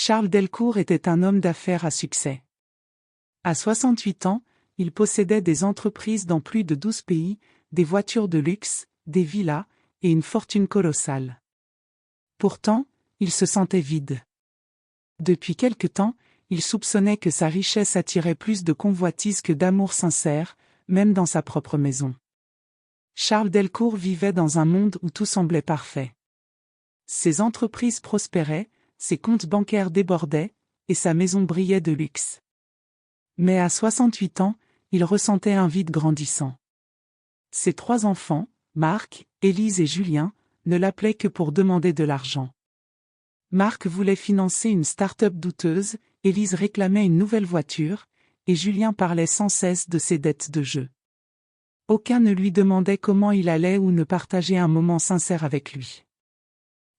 Charles Delcourt était un homme d'affaires à succès. À 68 ans, il possédait des entreprises dans plus de 12 pays, des voitures de luxe, des villas, et une fortune colossale. Pourtant, il se sentait vide. Depuis quelque temps, il soupçonnait que sa richesse attirait plus de convoitises que d'amour sincère, même dans sa propre maison. Charles Delcourt vivait dans un monde où tout semblait parfait. Ses entreprises prospéraient, ses comptes bancaires débordaient, et sa maison brillait de luxe. Mais à 68 ans, il ressentait un vide grandissant. Ses 3 enfants, Marc, Élise et Julien, ne l'appelaient que pour demander de l'argent. Marc voulait financer une start-up douteuse, Élise réclamait une nouvelle voiture, et Julien parlait sans cesse de ses dettes de jeu. Aucun ne lui demandait comment il allait ou ne partageait un moment sincère avec lui.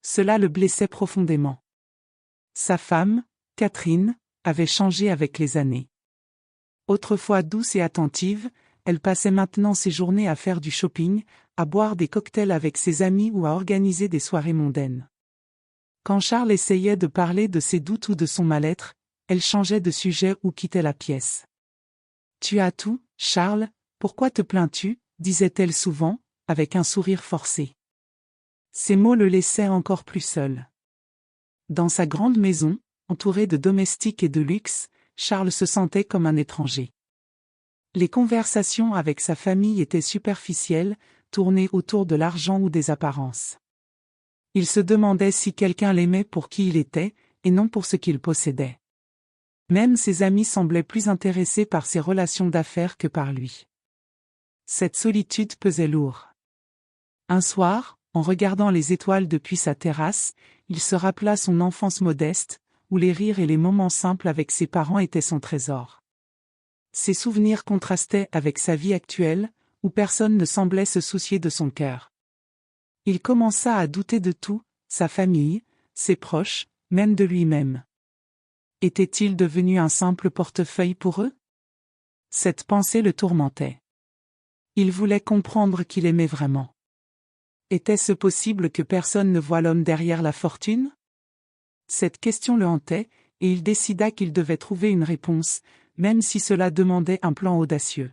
Cela le blessait profondément. Sa femme, Catherine, avait changé avec les années. Autrefois douce et attentive, elle passait maintenant ses journées à faire du shopping, à boire des cocktails avec ses amis ou à organiser des soirées mondaines. Quand Charles essayait de parler de ses doutes ou de son mal-être, elle changeait de sujet ou quittait la pièce. « Tu as tout, Charles, pourquoi te plains-tu » disait-elle souvent, avec un sourire forcé. Ces mots le laissaient encore plus seul. Dans sa grande maison, entourée de domestiques et de luxe, Charles se sentait comme un étranger. Les conversations avec sa famille étaient superficielles, tournées autour de l'argent ou des apparences. Il se demandait si quelqu'un l'aimait pour qui il était, et non pour ce qu'il possédait. Même ses amis semblaient plus intéressés par ses relations d'affaires que par lui. Cette solitude pesait lourd. Un soir, en regardant les étoiles depuis sa terrasse, il se rappela son enfance modeste, où les rires et les moments simples avec ses parents étaient son trésor. Ses souvenirs contrastaient avec sa vie actuelle, où personne ne semblait se soucier de son cœur. Il commença à douter de tout, sa famille, ses proches, même de lui-même. Était-il devenu un simple portefeuille pour eux? Cette pensée le tourmentait. Il voulait comprendre qu'il aimait vraiment. Était-ce possible que personne ne voie l'homme derrière la fortune? Cette question le hantait, et il décida qu'il devait trouver une réponse, même si cela demandait un plan audacieux.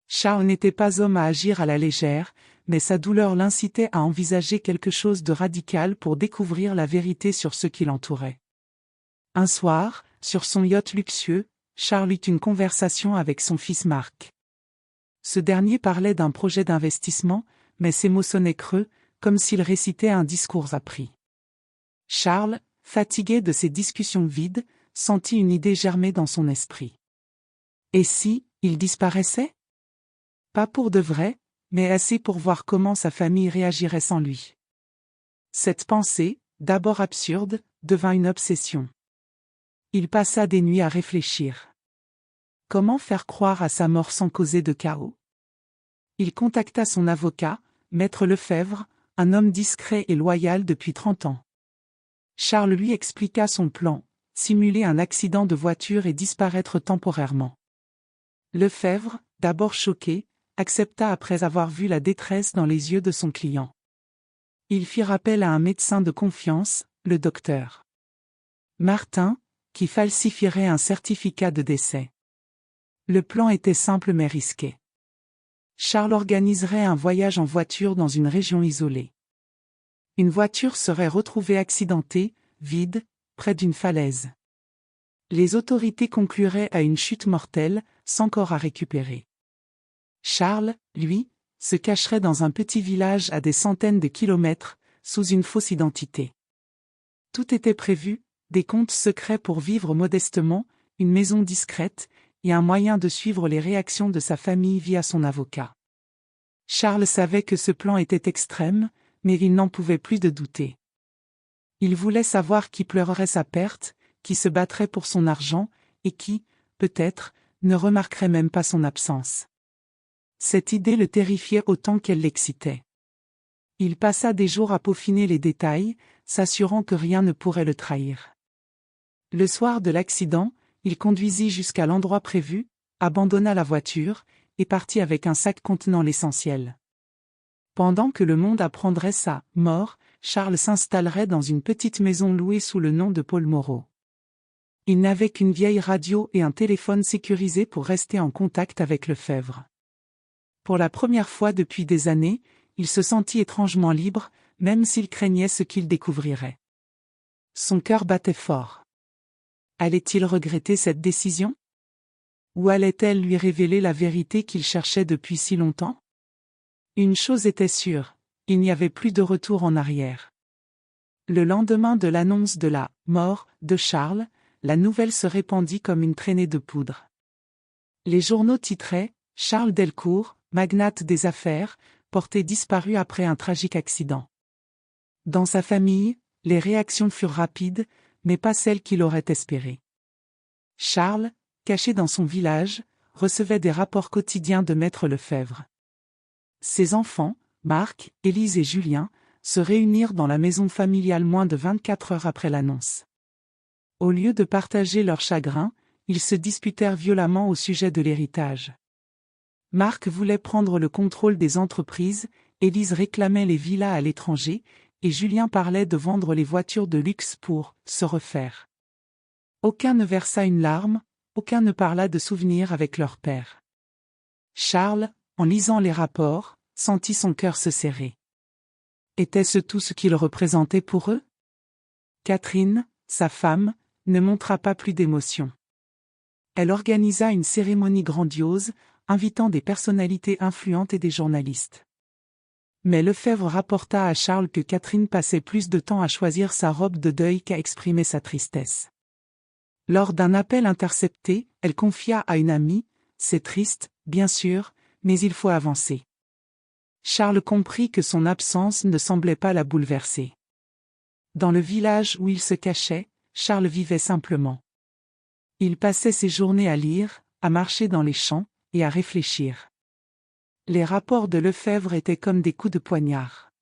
Charles n'était pas homme à agir à la légère, mais sa douleur l'incitait à envisager quelque chose de radical pour découvrir la vérité sur ce qui l'entourait. Un soir, sur son yacht luxueux, Charles eut une conversation avec son fils Marc. Ce dernier parlait d'un projet d'investissement, mais ses mots sonnaient creux, comme s'il récitait un discours appris. Charles, fatigué de ces discussions vides, sentit une idée germer dans son esprit. Et si, il disparaissait? Pas pour de vrai, mais assez pour voir comment sa famille réagirait sans lui. Cette pensée, d'abord absurde, devint une obsession. Il passa des nuits à réfléchir. Comment faire croire à sa mort sans causer de chaos? Il contacta son avocat, Maître Lefebvre, un homme discret et loyal depuis 30 ans. Charles lui expliqua son plan, simuler un accident de voiture et disparaître temporairement. Lefebvre, d'abord choqué, accepta après avoir vu la détresse dans les yeux de son client. Il fit appel à un médecin de confiance, le docteur Martin, qui falsifierait un certificat de décès. Le plan était simple mais risqué. Charles organiserait un voyage en voiture dans une région isolée. Une voiture serait retrouvée accidentée, vide, près d'une falaise. Les autorités concluraient à une chute mortelle, sans corps à récupérer. Charles, lui, se cacherait dans un petit village à des centaines de kilomètres, sous une fausse identité. Tout était prévu, des comptes secrets pour vivre modestement, une maison discrète, et un moyen de suivre les réactions de sa famille via son avocat. Charles savait que ce plan était extrême, mais il n'en pouvait plus de douter. Il voulait savoir qui pleurerait sa perte, qui se battrait pour son argent, et qui, peut-être, ne remarquerait même pas son absence. Cette idée le terrifiait autant qu'elle l'excitait. Il passa des jours à peaufiner les détails, s'assurant que rien ne pourrait le trahir. Le soir de l'accident, il conduisit jusqu'à l'endroit prévu, abandonna la voiture, et partit avec un sac contenant l'essentiel. Pendant que le monde apprendrait sa mort, Charles s'installerait dans une petite maison louée sous le nom de Paul Moreau. Il n'avait qu'une vieille radio et un téléphone sécurisé pour rester en contact avec Lefebvre. Pour la première fois depuis des années, il se sentit étrangement libre, même s'il craignait ce qu'il découvrirait. Son cœur battait fort. Allait-il regretter cette décision? Ou allait-elle lui révéler la vérité qu'il cherchait depuis si longtemps? Une chose était sûre, il n'y avait plus de retour en arrière. Le lendemain de l'annonce de la mort de Charles, la nouvelle se répandit comme une traînée de poudre. Les journaux titraient « Charles Delcourt, magnate des affaires, porté disparu après un tragique accident ». Dans sa famille, les réactions furent rapides, mais pas celles qu'il aurait espérées. Charles, caché dans son village, recevait des rapports quotidiens de maître Lefebvre. Ses enfants, Marc, Élise et Julien, se réunirent dans la maison familiale moins de 24 heures après l'annonce. Au lieu de partager leur chagrin, ils se disputèrent violemment au sujet de l'héritage. Marc voulait prendre le contrôle des entreprises, Élise réclamait les villas à l'étranger, et Julien parlait de vendre les voitures de luxe pour se refaire. Aucun ne versa une larme, aucun ne parla de souvenirs avec leur père. Charles, en lisant les rapports, sentit son cœur se serrer. Était-ce tout ce qu'il représentait pour eux? Catherine, sa femme, ne montra pas plus d'émotion. Elle organisa une cérémonie grandiose, invitant des personnalités influentes et des journalistes. Mais Lefebvre rapporta à Charles que Catherine passait plus de temps à choisir sa robe de deuil qu'à exprimer sa tristesse. Lors d'un appel intercepté, elle confia à une amie « C'est triste, bien sûr, mais il faut avancer ». Charles comprit que son absence ne semblait pas la bouleverser. Dans le village où il se cachait, Charles vivait simplement. Il passait ses journées à lire, à marcher dans les champs, et à réfléchir. Les rapports de Lefebvre étaient comme des coups de poignard.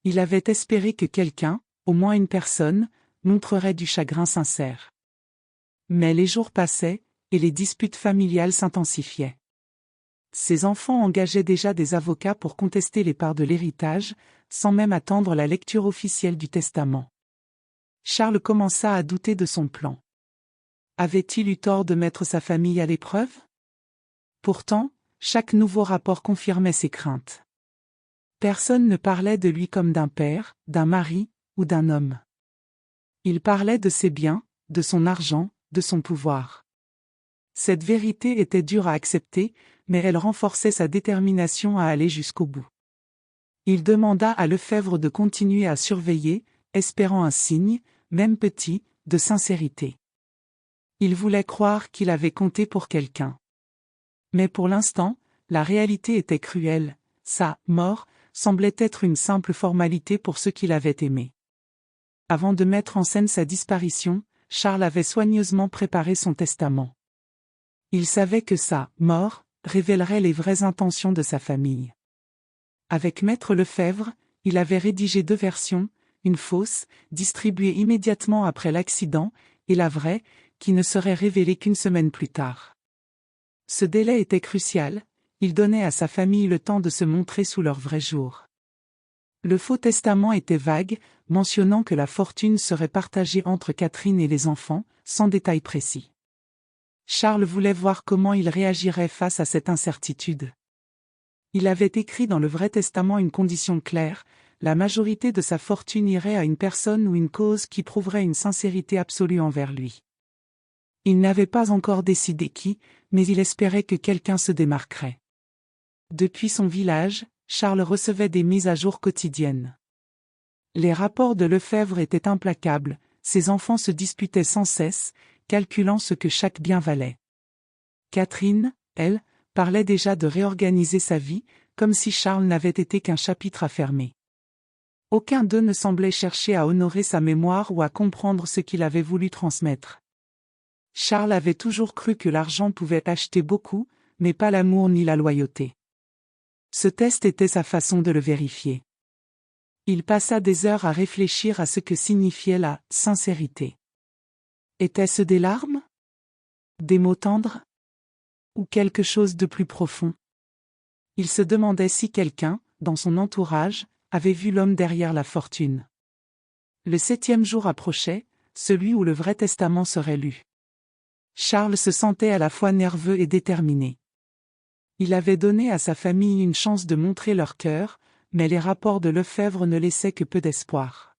Il avait espéré que quelqu'un, au moins une personne, montrerait du chagrin sincère. Mais les jours passaient, et les disputes familiales s'intensifiaient. Ses enfants engageaient déjà des avocats pour contester les parts de l'héritage, sans même attendre la lecture officielle du testament. Charles commença à douter de son plan. Avait-il eu tort de mettre sa famille à l'épreuve? Pourtant, chaque nouveau rapport confirmait ses craintes. Personne ne parlait de lui comme d'un père, d'un mari, ou d'un homme. Il parlait de ses biens, de son argent, de son pouvoir. Cette vérité était dure à accepter, mais elle renforçait sa détermination à aller jusqu'au bout. Il demanda à Lefebvre de continuer à surveiller, espérant un signe, même petit, de sincérité. Il voulait croire qu'il avait compté pour quelqu'un. Mais pour l'instant, la réalité était cruelle, sa mort semblait être une simple formalité pour ceux qui l'avaient aimé. Avant de mettre en scène sa disparition, Charles avait soigneusement préparé son testament. Il savait que sa mort révélerait les vraies intentions de sa famille. Avec maître Lefebvre, il avait rédigé 2 versions, une fausse, distribuée immédiatement après l'accident, et la vraie, qui ne serait révélée qu'une semaine plus tard. Ce délai était crucial, il donnait à sa famille le temps de se montrer sous leur vrai jour. Le faux testament était vague, mentionnant que la fortune serait partagée entre Catherine et les enfants, sans détail précis. Charles voulait voir comment il réagirait face à cette incertitude. Il avait écrit dans le vrai testament une condition claire, la majorité de sa fortune irait à une personne ou une cause qui prouverait une sincérité absolue envers lui. Il n'avait pas encore décidé qui, mais il espérait que quelqu'un se démarquerait. Depuis son village, Charles recevait des mises à jour quotidiennes. Les rapports de Lefebvre étaient implacables, ses enfants se disputaient sans cesse, calculant ce que chaque bien valait. Catherine, elle, parlait déjà de réorganiser sa vie, comme si Charles n'avait été qu'un chapitre à fermer. Aucun d'eux ne semblait chercher à honorer sa mémoire ou à comprendre ce qu'il avait voulu transmettre. Charles avait toujours cru que l'argent pouvait acheter beaucoup, mais pas l'amour ni la loyauté. Ce test était sa façon de le vérifier. Il passa des heures à réfléchir à ce que signifiait la sincérité. Était-ce des larmes? Des mots tendres? Ou quelque chose de plus profond? Il se demandait si quelqu'un, dans son entourage, avait vu l'homme derrière la fortune. Le 7e jour approchait, celui où le vrai testament serait lu. Charles se sentait à la fois nerveux et déterminé. Il avait donné à sa famille une chance de montrer leur cœur, mais les rapports de Lefebvre ne laissaient que peu d'espoir.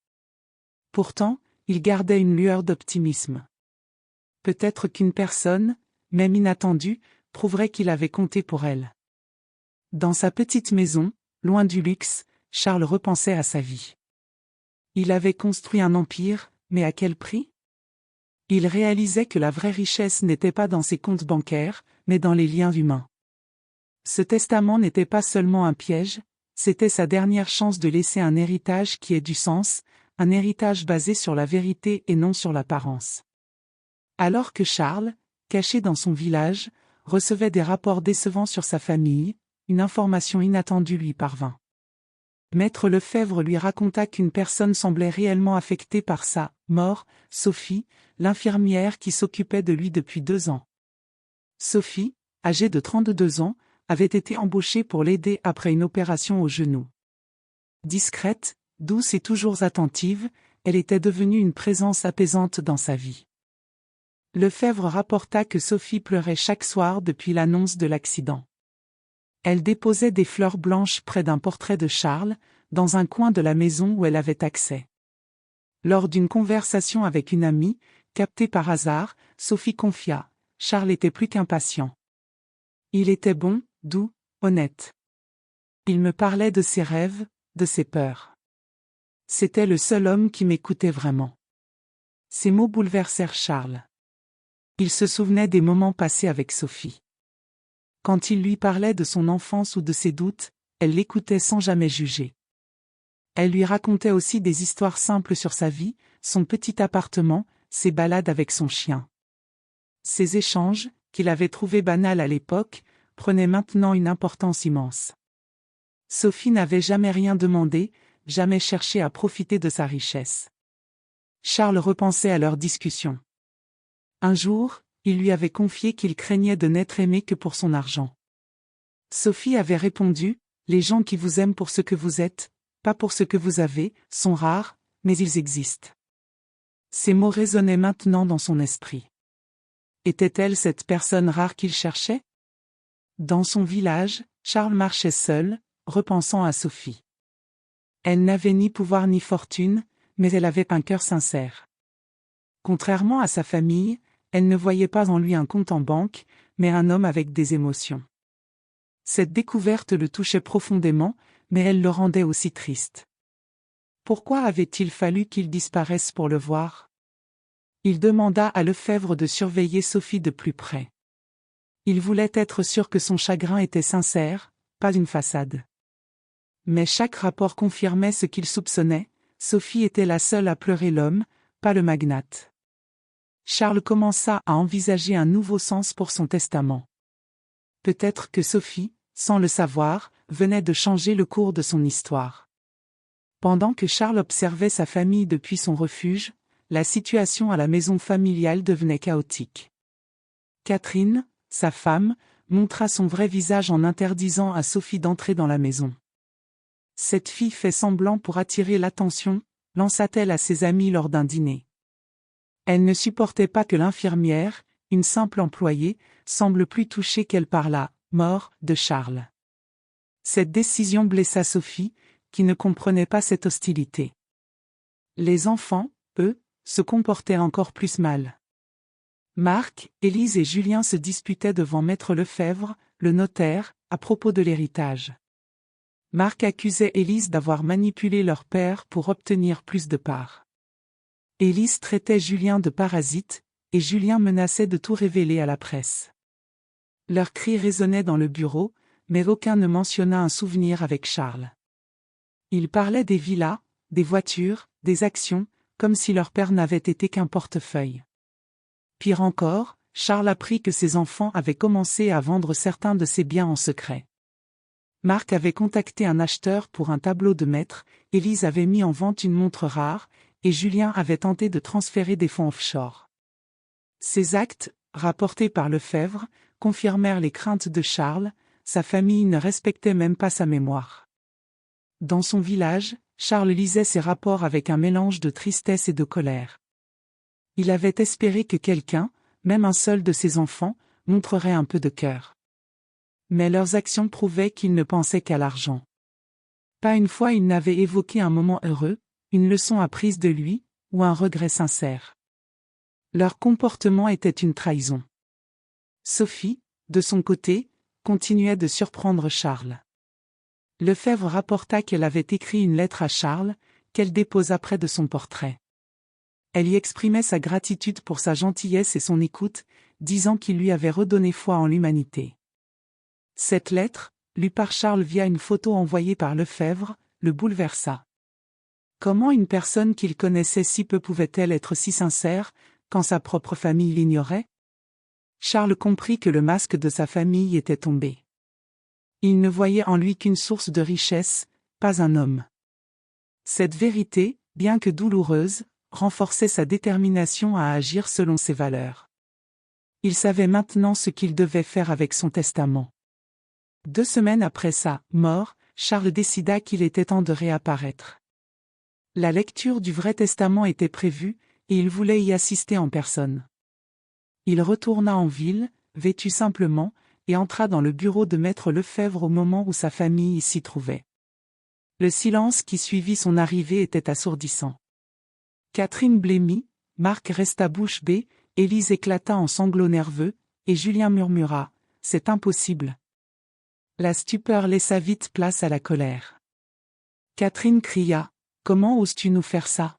Pourtant, il gardait une lueur d'optimisme. Peut-être qu'une personne, même inattendue, prouverait qu'il avait compté pour elle. Dans sa petite maison, loin du luxe, Charles repensait à sa vie. Il avait construit un empire, mais à quel prix? Il réalisait que la vraie richesse n'était pas dans ses comptes bancaires, mais dans les liens humains. Ce testament n'était pas seulement un piège, c'était sa dernière chance de laisser un héritage qui ait du sens, un héritage basé sur la vérité et non sur l'apparence. Alors que Charles, caché dans son village, recevait des rapports décevants sur sa famille, une information inattendue lui parvint. Maître Lefebvre lui raconta qu'une personne semblait réellement affectée par sa mort, Sophie, l'infirmière qui s'occupait de lui depuis 2 ans. Sophie, âgée de 32 ans, avait été embauchée pour l'aider après une opération au genou. Discrète, douce et toujours attentive, elle était devenue une présence apaisante dans sa vie. Lefebvre rapporta que Sophie pleurait chaque soir depuis l'annonce de l'accident. Elle déposait des fleurs blanches près d'un portrait de Charles, dans un coin de la maison où elle avait accès. Lors d'une conversation avec une amie, captée par hasard, Sophie confia « Charles était plus qu'impatient. Il était bon, doux, honnête. Il me parlait de ses rêves, de ses peurs. C'était le seul homme qui m'écoutait vraiment. » Ces mots bouleversèrent Charles. Il se souvenait des moments passés avec Sophie. Quand il lui parlait de son enfance ou de ses doutes, elle l'écoutait sans jamais juger. Elle lui racontait aussi des histoires simples sur sa vie, son petit appartement, ses balades avec son chien. Ces échanges, qu'il avait trouvés banals à l'époque, prenaient maintenant une importance immense. Sophie n'avait jamais rien demandé, jamais cherché à profiter de sa richesse. Charles repensait à leur discussion. Un jour, il lui avait confié qu'il craignait de n'être aimé que pour son argent. Sophie avait répondu, « Les gens qui vous aiment pour ce que vous êtes, pas pour ce que vous avez, sont rares, mais ils existent. » Ces mots résonnaient maintenant dans son esprit. Était-elle cette personne rare qu'il cherchait? Dans son village, Charles marchait seul, repensant à Sophie. Elle n'avait ni pouvoir ni fortune, mais elle avait un cœur sincère. Contrairement à sa famille, elle ne voyait pas en lui un compte en banque, mais un homme avec des émotions. Cette découverte le touchait profondément, mais elle le rendait aussi triste. Pourquoi avait-il fallu qu'il disparaisse pour le voir? Il demanda à Lefebvre de surveiller Sophie de plus près. Il voulait être sûr que son chagrin était sincère, pas une façade. Mais chaque rapport confirmait ce qu'il soupçonnait, Sophie était la seule à pleurer l'homme, pas le magnate. Charles commença à envisager un nouveau sens pour son testament. Peut-être que Sophie, sans le savoir, venait de changer le cours de son histoire. Pendant que Charles observait sa famille depuis son refuge, la situation à la maison familiale devenait chaotique. Catherine, sa femme, montra son vrai visage en interdisant à Sophie d'entrer dans la maison. Cette fille fait semblant pour attirer l'attention, lança-t-elle à ses amis lors d'un dîner. Elle ne supportait pas que l'infirmière, une simple employée, semble plus touchée qu'elle par la mort de Charles. Cette décision blessa Sophie, qui ne comprenait pas cette hostilité. Les enfants, eux, se comportaient encore plus mal. Marc, Élise et Julien se disputaient devant maître Lefebvre, le notaire, à propos de l'héritage. Marc accusait Élise d'avoir manipulé leur père pour obtenir plus de parts. Élise traitait Julien de parasite, et Julien menaçait de tout révéler à la presse. Leurs cris résonnaient dans le bureau, mais aucun ne mentionna un souvenir avec Charles. Ils parlaient des villas, des voitures, des actions, comme si leur père n'avait été qu'un portefeuille. Pire encore, Charles apprit que ses enfants avaient commencé à vendre certains de ses biens en secret. Marc avait contacté un acheteur pour un tableau de maître, Élise avait mis en vente une montre rare, et Julien avait tenté de transférer des fonds offshore. Ces actes, rapportés par Lefebvre, confirmèrent les craintes de Charles, sa famille ne respectait même pas sa mémoire. Dans son village, Charles lisait ces rapports avec un mélange de tristesse et de colère. Il avait espéré que quelqu'un, même un seul de ses enfants, montrerait un peu de cœur. Mais leurs actions prouvaient qu'ils ne pensaient qu'à l'argent. Pas une fois ils n'avaient évoqué un moment heureux, une leçon apprise de lui, ou un regret sincère. Leur comportement était une trahison. Sophie, de son côté, continuait de surprendre Charles. Lefebvre rapporta qu'elle avait écrit une lettre à Charles, qu'elle déposa près de son portrait. Elle y exprimait sa gratitude pour sa gentillesse et son écoute, disant qu'il lui avait redonné foi en l'humanité. Cette lettre, lue par Charles via une photo envoyée par Lefebvre, le bouleversa. Comment une personne qu'il connaissait si peu pouvait-elle être si sincère, quand sa propre famille l'ignorait? Charles comprit que le masque de sa famille était tombé. Il ne voyait en lui qu'une source de richesse, pas un homme. Cette vérité, bien que douloureuse, renforçait sa détermination à agir selon ses valeurs. Il savait maintenant ce qu'il devait faire avec son testament. 2 semaines après sa mort, Charles décida qu'il était temps de réapparaître. La lecture du Vrai Testament était prévue, et il voulait y assister en personne. Il retourna en ville, vêtu simplement, et entra dans le bureau de maître Lefebvre au moment où sa famille s'y trouvait. Le silence qui suivit son arrivée était assourdissant. Catherine blêmit, Marc resta bouche bée, Élise éclata en sanglots nerveux, et Julien murmura « C'est impossible ». La stupeur laissa vite place à la colère. Catherine cria « Comment oses-tu nous faire ça ?»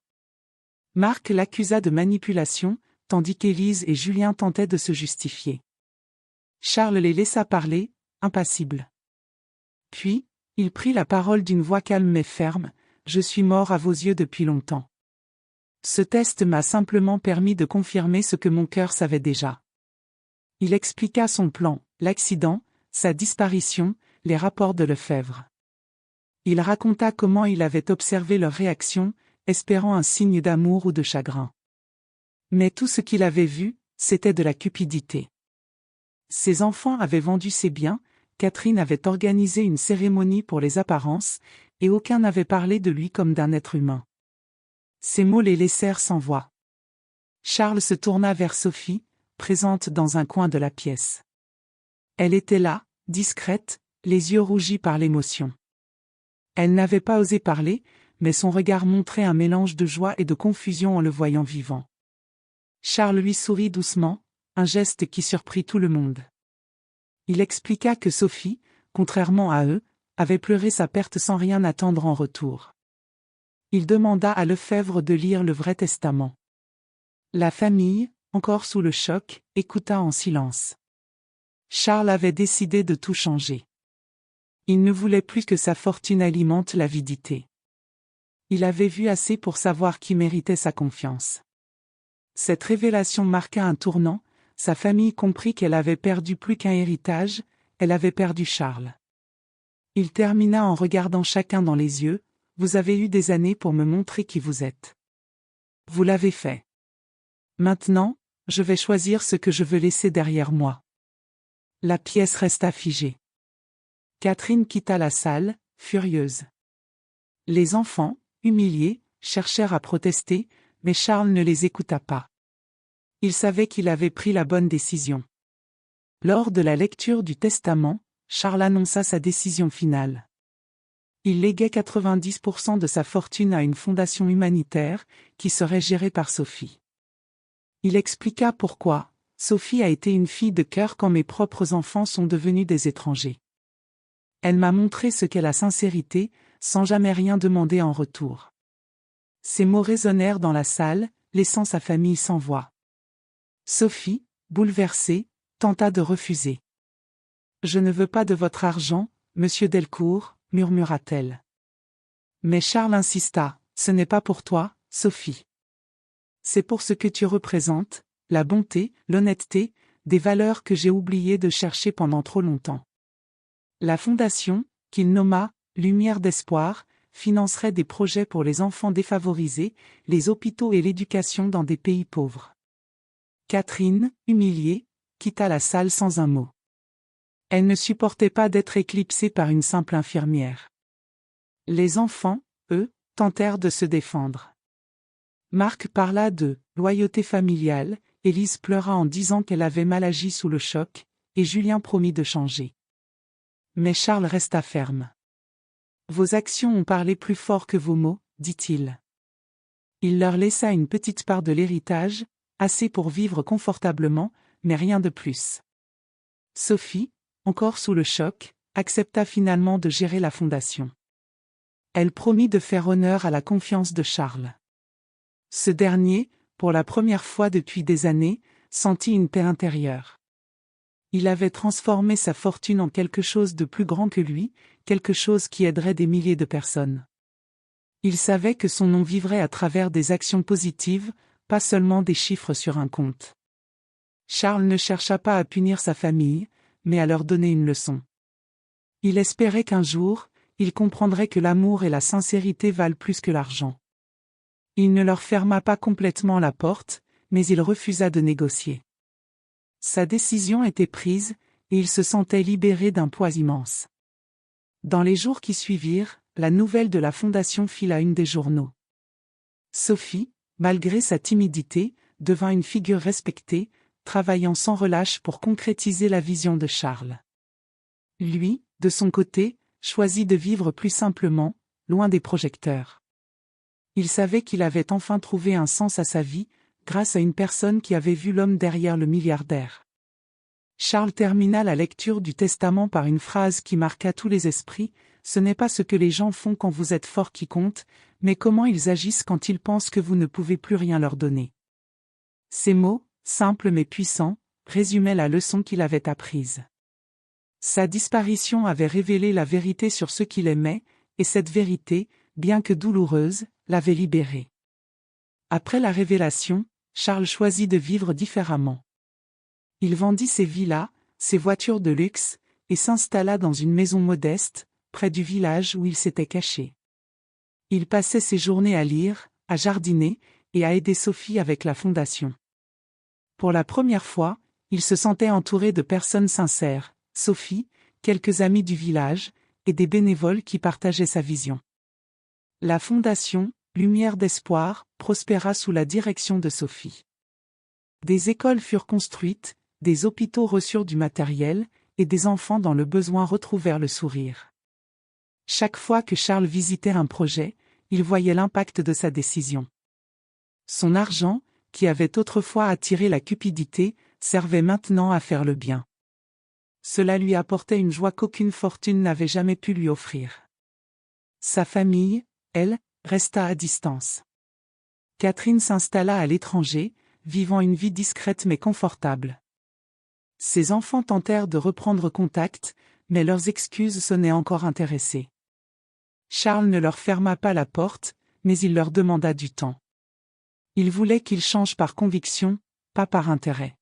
Marc l'accusa de manipulation, tandis qu'Élise et Julien tentaient de se justifier. Charles les laissa parler, impassible. Puis, il prit la parole d'une voix calme mais ferme, « Je suis mort à vos yeux depuis longtemps. Ce test m'a simplement permis de confirmer ce que mon cœur savait déjà. » Il expliqua son plan, l'accident, sa disparition, les rapports de Lefebvre. Il raconta comment il avait observé leur réaction, espérant un signe d'amour ou de chagrin. Mais tout ce qu'il avait vu, c'était de la cupidité. Ses enfants avaient vendu ses biens, Catherine avait organisé une cérémonie pour les apparences, et aucun n'avait parlé de lui comme d'un être humain. Ces mots les laissèrent sans voix. Charles se tourna vers Sophie, présente dans un coin de la pièce. Elle était là, discrète, les yeux rougis par l'émotion. Elle n'avait pas osé parler, mais son regard montrait un mélange de joie et de confusion en le voyant vivant. Charles lui sourit doucement, un geste qui surprit tout le monde. Il expliqua que Sophie, contrairement à eux, avait pleuré sa perte sans rien attendre en retour. Il demanda à Lefebvre de lire le Vrai Testament. La famille, encore sous le choc, écouta en silence. Charles avait décidé de tout changer. Il ne voulait plus que sa fortune alimente l'avidité. Il avait vu assez pour savoir qui méritait sa confiance. Cette révélation marqua un tournant, sa famille comprit qu'elle avait perdu plus qu'un héritage, elle avait perdu Charles. Il termina en regardant chacun dans les yeux, « Vous avez eu des années pour me montrer qui vous êtes. Vous l'avez fait. Maintenant, je vais choisir ce que je veux laisser derrière moi. » La pièce resta figée. Catherine quitta la salle, furieuse. Les enfants, humiliés, cherchèrent à protester, mais Charles ne les écouta pas. Il savait qu'il avait pris la bonne décision. Lors de la lecture du testament, Charles annonça sa décision finale. Il léguait 90% de sa fortune à une fondation humanitaire, qui serait gérée par Sophie. Il expliqua pourquoi. Sophie a été une fille de cœur quand mes propres enfants sont devenus des étrangers. Elle m'a montré ce qu'est la sincérité, sans jamais rien demander en retour. Ces mots résonnèrent dans la salle, laissant sa famille sans voix. Sophie, bouleversée, tenta de refuser. « Je ne veux pas de votre argent, monsieur Delcourt, » murmura-t-elle. Mais Charles insista, « Ce n'est pas pour toi, Sophie. C'est pour ce que tu représentes, la bonté, l'honnêteté, des valeurs que j'ai oublié de chercher pendant trop longtemps. » La fondation, qu'il nomma « Lumière d'espoir », financerait des projets pour les enfants défavorisés, les hôpitaux et l'éducation dans des pays pauvres. Catherine, humiliée, quitta la salle sans un mot. Elle ne supportait pas d'être éclipsée par une simple infirmière. Les enfants, eux, tentèrent de se défendre. Marc parla de « loyauté familiale », Élise pleura en disant qu'elle avait mal agi sous le choc, et Julien promit de changer. Mais Charles resta ferme. « Vos actions ont parlé plus fort que vos mots », dit-il. Il leur laissa une petite part de l'héritage, assez pour vivre confortablement, mais rien de plus. Sophie, encore sous le choc, accepta finalement de gérer la fondation. Elle promit de faire honneur à la confiance de Charles. Ce dernier, pour la première fois depuis des années, sentit une paix intérieure. Il avait transformé sa fortune en quelque chose de plus grand que lui, quelque chose qui aiderait des milliers de personnes. Il savait que son nom vivrait à travers des actions positives, pas seulement des chiffres sur un compte. Charles ne chercha pas à punir sa famille, mais à leur donner une leçon. Il espérait qu'un jour, ils comprendraient que l'amour et la sincérité valent plus que l'argent. Il ne leur ferma pas complètement la porte, mais il refusa de négocier. Sa décision était prise, et il se sentait libéré d'un poids immense. Dans les jours qui suivirent, la nouvelle de la fondation fit la une des journaux. Sophie, malgré sa timidité, devint une figure respectée, travaillant sans relâche pour concrétiser la vision de Charles. Lui, de son côté, choisit de vivre plus simplement, loin des projecteurs. Il savait qu'il avait enfin trouvé un sens à sa vie, grâce à une personne qui avait vu l'homme derrière le milliardaire. Charles termina la lecture du testament par une phrase qui marqua tous les esprits: « Ce n'est pas ce que les gens font quand vous êtes fort qui compte, mais comment ils agissent quand ils pensent que vous ne pouvez plus rien leur donner. » Ces mots, simples mais puissants, résumaient la leçon qu'il avait apprise. Sa disparition avait révélé la vérité sur ceux qu'il aimait, et cette vérité, bien que douloureuse, l'avait libéré. Après la révélation, Charles choisit de vivre différemment. Il vendit ses villas, ses voitures de luxe, et s'installa dans une maison modeste, près du village où il s'était caché. Il passait ses journées à lire, à jardiner, et à aider Sophie avec la fondation. Pour la première fois, il se sentait entouré de personnes sincères, Sophie, quelques amis du village, et des bénévoles qui partageaient sa vision. La fondation, Lumière d'Espoir, prospéra sous la direction de Sophie. Des écoles furent construites, des hôpitaux reçurent du matériel, et des enfants dans le besoin retrouvèrent le sourire. Chaque fois que Charles visitait un projet, il voyait l'impact de sa décision. Son argent, qui avait autrefois attiré la cupidité, servait maintenant à faire le bien. Cela lui apportait une joie qu'aucune fortune n'avait jamais pu lui offrir. Sa famille, elle, resta à distance. Catherine s'installa à l'étranger, vivant une vie discrète mais confortable. Ses enfants tentèrent de reprendre contact, mais leurs excuses sonnaient encore intéressées. Charles ne leur ferma pas la porte, mais il leur demanda du temps. Il voulait qu'ils changent par conviction, pas par intérêt.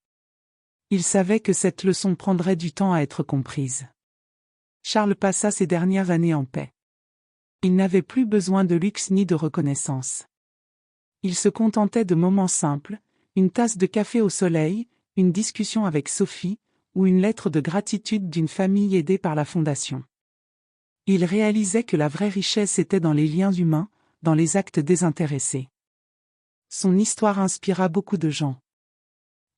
Il savait que cette leçon prendrait du temps à être comprise. Charles passa ses dernières années en paix. Il n'avait plus besoin de luxe ni de reconnaissance. Il se contentait de moments simples, une tasse de café au soleil, une discussion avec Sophie, ou une lettre de gratitude d'une famille aidée par la fondation. Il réalisait que la vraie richesse était dans les liens humains, dans les actes désintéressés. Son histoire inspira beaucoup de gens.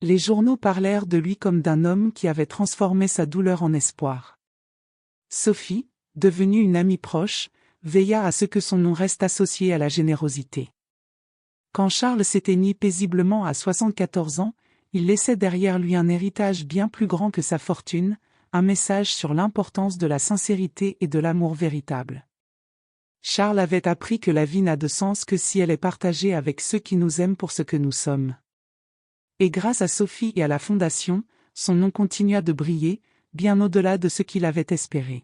Les journaux parlèrent de lui comme d'un homme qui avait transformé sa douleur en espoir. Sophie, devenue une amie proche, veilla à ce que son nom reste associé à la générosité. Quand Charles s'éteignit paisiblement à 74 ans, il laissait derrière lui un héritage bien plus grand que sa fortune, un message sur l'importance de la sincérité et de l'amour véritable. Charles avait appris que la vie n'a de sens que si elle est partagée avec ceux qui nous aiment pour ce que nous sommes. Et grâce à Sophie et à la Fondation, son nom continua de briller, bien au-delà de ce qu'il avait espéré.